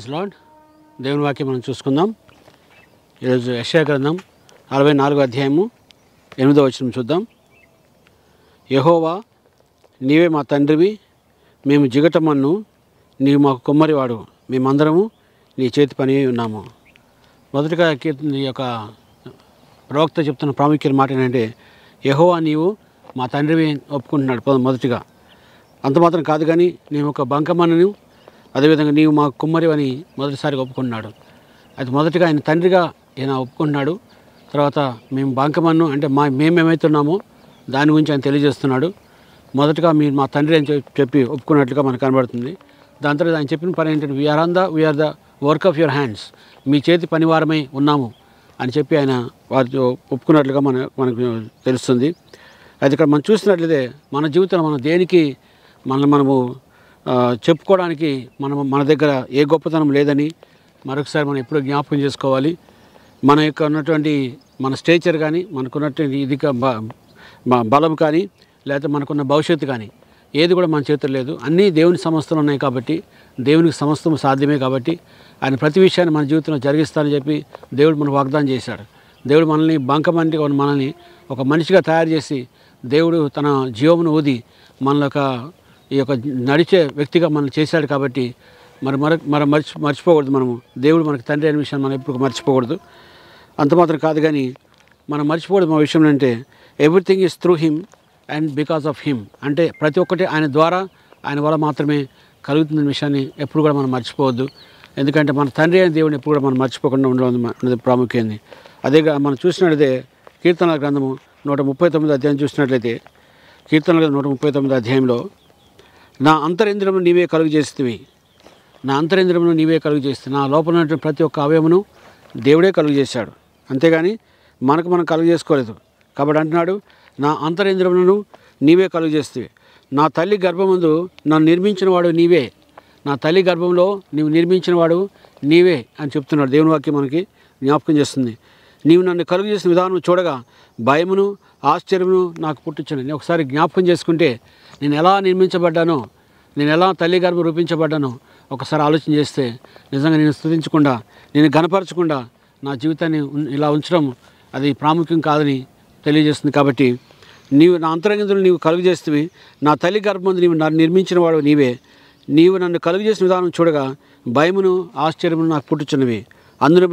Praise lord. దేవుని వాక్యం మనం చూసుకుందాం. ఈరోజు యెషయా గ్రంథం 64వ అధ్యాయము 8వ వచనం చూద్దాం. యెహోవా, నీవే మా తండ్రివి, మేము జిగటమన్ను, నీవు మాకు కుమ్మరివాడు, మేమందరము నీ చేతి పని ఉన్నాము. మొదటిగా ఈ యొక్క ప్రవక్త చెప్తున్న ప్రాముఖ్యమైన మాట ఏంటంటే, యెహోవా నీవు మా తండ్రివి ఒప్పుకుంటున్నాడు. మొదటిగా అంత మాత్రం కాదు, కానీ నేను ఒక బంకమన్నును, అదేవిధంగా నీవు మా కుమ్మరి అని మొదటిసారిగా ఒప్పుకున్నాడు. అయితే మొదటిగా ఆయన తండ్రిగా ఈయన ఒప్పుకుంటున్నాడు. తర్వాత మేము బంకమన్ను అంటే మేమేమవుతున్నామో దాని గురించి ఆయన తెలియజేస్తున్నాడు. మొదటగా మీరు మా తండ్రి అని చెప్పి ఒప్పుకున్నట్లుగా మనకు కనబడుతుంది. దాని తర్వాత ఆయన చెప్పిన పని ఏంటంటే, we are the work of your hands, మీ చేతి పనివారమై ఉన్నాము అని చెప్పి ఆయన వారితో ఒప్పుకున్నట్లుగా మనకు తెలుస్తుంది. అయితే ఇక్కడ మనం చూసినట్లయితే మన జీవితంలో మనం దేనికి మనము చెప్పుకోవడానికి మన దగ్గర ఏ గొప్పతనం లేదని మరొకసారి మనం ఎప్పుడూ జ్ఞాపకం చేసుకోవాలి. మన యొక్క ఉన్నటువంటి మన స్టేచర్ కానీ, మనకున్నటువంటి ఇది బలం కానీ, లేకపోతే మనకున్న భవిష్యత్తు కానీ ఏది కూడా మన చేతుల్లో లేదు. అన్నీ దేవుని సమస్తలు ఉన్నాయి కాబట్టి, దేవునికి సమస్తం సాధ్యమే కాబట్టి ఆయన ప్రతి విషయాన్ని మన జీవితంలో జరిగిస్తానని చెప్పి దేవుడు మనకు వాగ్దానం చేశాడు. దేవుడు మనల్ని బంకమంటి మనల్ని ఒక మనిషిగా తయారు చేసి దేవుడు తన జీవమును ఊది మనలో ఈ యొక్క నడిచే వ్యక్తిగా మనం చేశాడు. కాబట్టి మర్చిపోకూడదు. మనము దేవుడు మనకు తండ్రి అనే విషయాన్ని మనం ఎప్పుడు మర్చిపోకూడదు. అంత మాత్రం కాదు, కానీ మనం మర్చిపోకూడదు మా విషయం అంటే, everything is through him and because of him. అంటే ప్రతి ఒక్కటి ఆయన ద్వారా, ఆయన వల్ల మాత్రమే కలుగుతున్న విషయాన్ని ఎప్పుడు కూడా మనం మర్చిపోవద్దు. ఎందుకంటే మన తండ్రి అయిన దేవుడిని ఎప్పుడు కూడా మనం మర్చిపోకుండా ఉండడం అనేది ప్రాముఖ్యమైనది. అదే మనం చూసినట్లయితే కీర్తనల గ్రంథము 139 అధ్యాయం చూసినట్లయితే, కీర్తనల గ్రంథం 139 అధ్యాయంలో, నా అంతరింద్రియమును నీవే కలుగు చేస్తేవి, నా అంతరింద్రియమును నీవే కలుగు చేస్తే, నా లోపల ఉన్నటువంటి ప్రతి ఒక్క అవయమును దేవుడే కలుగు చేశాడు, అంతేగాని మనం కలుగు చేసుకోలేదు. కాబట్టి అంటున్నాడు, నా అంతరింద్రియములను నీవే కలుగు చేస్తేవి, నా తల్లి గర్భమందు నన్ను నిర్మించిన వాడు నీవే, నా తల్లి గర్భంలో నీవు నిర్మించిన వాడు నీవే అని చెప్తున్నాడు. దేవుని వాక్యం మనకి జ్ఞాపకం చేస్తుంది. నీవు నన్ను కలుగు చేసిన విధానం చూడగా భయమును ఆశ్చర్యమును నాకు పుట్టించాను. నేను ఒకసారి జ్ఞాపకం చేసుకుంటే నేను ఎలా నిర్మించబడ్డానో, నేను ఎలా తల్లి గర్భం రూపించబడ్డానో ఒకసారి ఆలోచన చేస్తే, నిజంగా నేను స్తుతించకుండా, నేను గణపరచకుండా నా జీవితాన్ని ఇలా ఉంచడం అది ప్రాముఖ్యం కాదని తెలియజేస్తుంది. కాబట్టి నీవు నా అంతరంగంలో నీవు కలుగు చేస్తేవి, నా తల్లి గర్భం నీవు నన్ను నిర్మించిన వాడు నీవే, నీవు నన్ను కలుగు చేసిన విధానం చూడగా భయమును ఆశ్చర్యమును నాకు పుట్టుచున్నవి, అందుని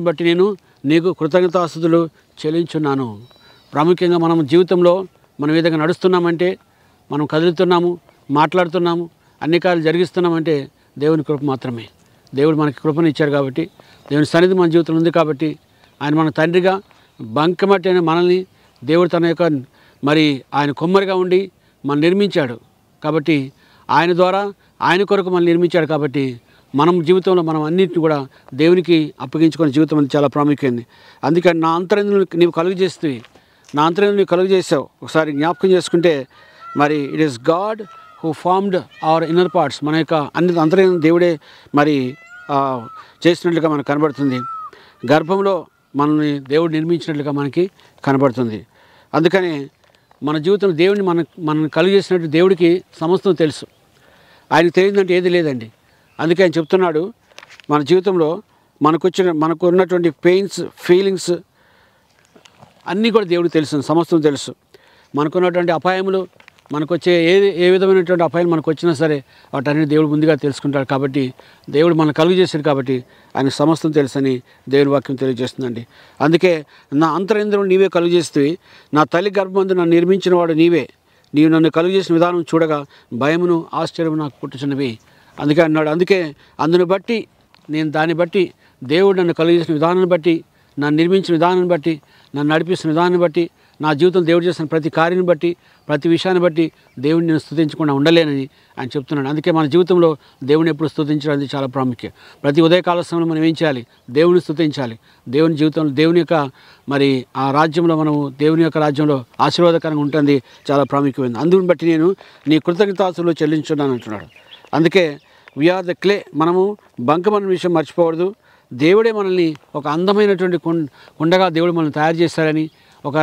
బట్టి నేను నీకు కృతజ్ఞతాస్తుతులు చెల్లించున్నాను. ప్రాముఖ్యంగా మనం జీవితంలో మనం ఈ విధంగా నడుస్తున్నామంటే, మనం కదులుతున్నాము, మాట్లాడుతున్నాము, అన్ని కార్యాలు జరిగిస్తున్నామంటే దేవుని కృప మాత్రమే. దేవుడు మనకి కృపను ఇచ్చారు కాబట్టి, దేవుని సన్నిధి మన జీవితంలో ఉంది కాబట్టి, ఆయన మన తండ్రిగా బంకమట్టి అయిన మనల్ని దేవుడు తన యొక్క ఆయన కొమ్మరిగా ఉండి మనం నిర్మించాడు. కాబట్టి ఆయన ద్వారా ఆయన కొరకు మనం నిర్మించాడు. కాబట్టి మనం జీవితంలో మనం అన్నింటిని కూడా దేవునికి అప్పగించుకునే జీవితం అనేది చాలా ప్రాముఖ్యమైనది. అందుకని నా అంతరంగంలో నీవు కలుగు చేస్తే, నా అంతరంగంలో నీవు కలుగు చేసావు. ఒకసారి జ్ఞాపకం చేసుకుంటే, it is God who formed hour inner parts. మన యొక్క అన్ని అంతరంగం దేవుడే చేసినట్లుగా మనకు కనబడుతుంది. గర్భంలో మనల్ని దేవుడు నిర్మించినట్లుగా మనకి కనబడుతుంది. అందుకని మన జీవితంలో దేవుడిని మనం కలుగు చేసినట్టు దేవుడికి సమస్తం తెలుసు. ఆయనకు తెలియదంటే ఏది లేదండి. అందుకే ఆయన చెప్తున్నాడు, మన జీవితంలో మనకు ఉన్నటువంటి పెయిన్స్, ఫీలింగ్స్ అన్నీ కూడా దేవుడికి తెలుసు, సమస్తం తెలుసు. మనకున్నటువంటి అపాయములు, మనకు వచ్చే ఏ విధమైనటువంటి అపాయం మనకు వచ్చినా సరే వాటన్ని దేవుడు ముందుగా తెలుసుకుంటాడు. కాబట్టి దేవుడు మనం కలుగు చేశాడు కాబట్టి ఆయన సమస్తం తెలుసని దేవుని వాక్యం తెలియజేస్తుందండి. అందుకే నా అంతరింద్రియం నీవే కలుగు చేస్తే, నా తల్లి గర్భమందు నన్ను నిర్మించిన వాడు నీవే, నీవు నన్ను కలుగు చేసిన విధానం చూడగా భయమును ఆశ్చర్యము నాకు పుట్టుచున్నవి. అందుకే అన్నాడు. అందుకే దాన్ని బట్టి దేవుడు నన్ను కలుగు చేసిన విధానాన్ని బట్టి, నన్ను నిర్మించిన విధానాన్ని బట్టి, నన్ను నడిపిస్తున్న విధానాన్ని బట్టి, నా జీవితం దేవుడు చేసిన ప్రతి కార్యాన్ని బట్టి, ప్రతి విషయాన్ని బట్టి దేవుడిని నేను స్తుతించకుండా ఉండలేనని ఆయన చెప్తున్నాడు. అందుకే మన జీవితంలో దేవుని ఎప్పుడు స్తుతించడం అనేది చాలా ప్రాముఖ్యం. ప్రతి ఉదయకాల సమయంలో మనం ఏం చేయాలి? దేవుని స్తుతించాలి. దేవుని జీవితంలో దేవుని యొక్క ఆ రాజ్యంలో మనము దేవుని యొక్క రాజ్యంలో ఆశీర్వాదకరంగా ఉంటుంది, చాలా ప్రాముఖ్యమైనది. అందుని బట్టి నేను నీ కృతజ్ఞతాస్తుతులు చెల్లించున్నాను అంటున్నాడు. అందుకే వీఆర్ ద క్లే. మనము బంకమన్న విషయం మర్చిపోకూడదు. దేవుడే మనల్ని ఒక అందమైనటువంటి కుండగా దేవుడు మనల్ని తయారు చేస్తారని, ఒక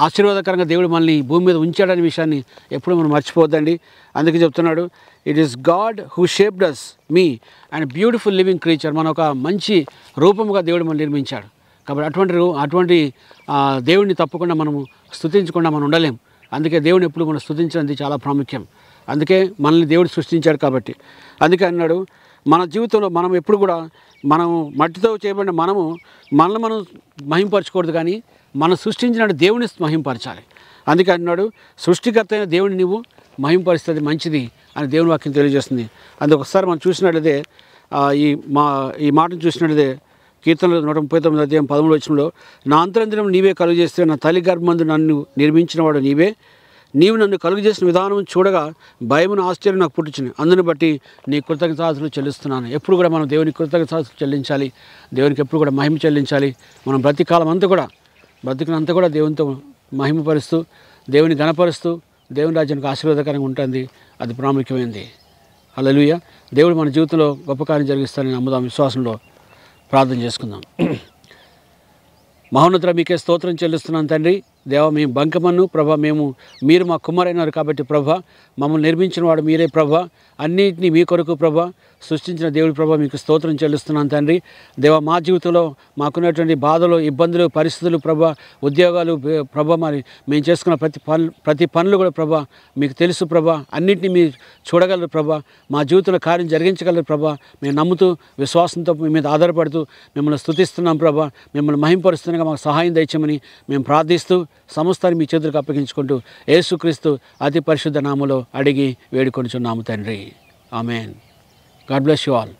ఆశీర్వాదకరంగా దేవుడు మనల్ని ఈ భూమి మీద ఉంచాడనే విషయాన్ని ఎప్పుడు మనం మర్చిపోవద్దండి. అందుకే చెప్తున్నాడు, it is God who shaped us me and beautiful living creature. మన ఒక మంచి రూపముగా దేవుడు మనం నిర్మించాడు. కాబట్టి అటువంటి దేవుడిని తప్పకుండా మనము స్తుతించకుండా మనం ఉండలేం. అందుకే దేవుడిని ఎప్పుడు మనం స్తుతించడం చాలా ప్రాముఖ్యం. అందుకే మనల్ని దేవుడు సృష్టించాడు కాబట్టి. అందుకే అన్నాడు, మన జీవితంలో మనం ఎప్పుడు కూడా మనము మట్టితో చేయబడిన మనల్ని మనం మహింపరచకూడదు, కానీ మనం సృష్టించిన దేవుని మహింపరచాలి. అందుకే అన్నాడు, సృష్టికర్త అయిన దేవుడిని నువ్వు మహింపరిస్తుంది మంచిది అని దేవుని వాక్యం తెలియజేస్తుంది. అందుకు ఒకసారి మనం చూసినట్లయితే ఈ మాటను చూసినట్లయితే కీర్తనలు 139 అధ్యాయం 13 వచనంలో, నా అంతరంద్రం నీవే కలుగు చేస్తే, నా తల్లి గర్భమందు నన్ను నిర్మించినవాడు నీవే, నీవు నన్ను కలుగు చేసిన విధానం చూడగా భయమును ఆశ్చర్యం నాకు పుట్టించింది, అందుని బట్టి నీ కృతజ్ఞతాస్తులు చెల్లిస్తున్నాను. ఎప్పుడు కూడా మనం దేవునికి కృతజ్ఞతాస్తులు చెల్లించాలి, దేవునికి ఎప్పుడు కూడా మహిమ చెల్లించాలి. మనం బ్రతికినంతా కూడా దేవునితో మహిమపరుస్తూ, దేవుని ఘనపరుస్తూ, దేవుని రాజ్యానికి ఆశీర్వాదకరంగా ఉంటుంది. అది ప్రాముఖ్యమైనది. హల్లెలూయా. దేవుడు మన జీవితంలో గొప్ప కార్యం జరిగిస్తానని నమ్ముదాం. విశ్వాసంలో ప్రార్థన చేసుకుందాం. మహోన్నతుడా, మీకే స్తోత్రం చెల్లిస్తున్నాను తండ్రి. దేవ, మేము బంకమన్ను ప్రభా, మీరు మా కుమారైనారు కాబట్టి ప్రభా, మమ్మల్ని నిర్మించిన వాడు మీరే ప్రభా, అన్నింటినీ మీ కొరకు ప్రభా సృష్టించిన దేవుడి ప్రభా, మీకు స్తోత్రం చెల్లిస్తున్నాను తండ్రి. దేవ, మా జీవితంలో మాకున్నటువంటి బాధలు, ఇబ్బందులు, పరిస్థితులు ప్రభా, ఉద్యోగాలు ప్రభా, మరి మేము చేసుకున్న ప్రతి పనులు కూడా ప్రభా మీకు తెలుసు ప్రభా, అన్నింటినీ మీరు చూడగలరు ప్రభా, మా జీవితంలో కార్యం జరిగించగలరు ప్రభా. మేము నమ్ముతూ విశ్వాసంతో మీ మీద ఆధారపడుతూ మిమ్మల్ని స్తుతిస్తున్నాం ప్రభా. మిమ్మల్ని మహింపరుస్తుండగా మాకు సహాయం దయచేయమని మేము ప్రార్థిస్తూ సమస్తాన్ని మీ చేతులకు అప్పగించుకుంటూ యేసుక్రీస్తు అతి పరిశుద్ధ నామములో అడిగి వేడుకొనుచున్నాము తండ్రి. Amen. God bless you all.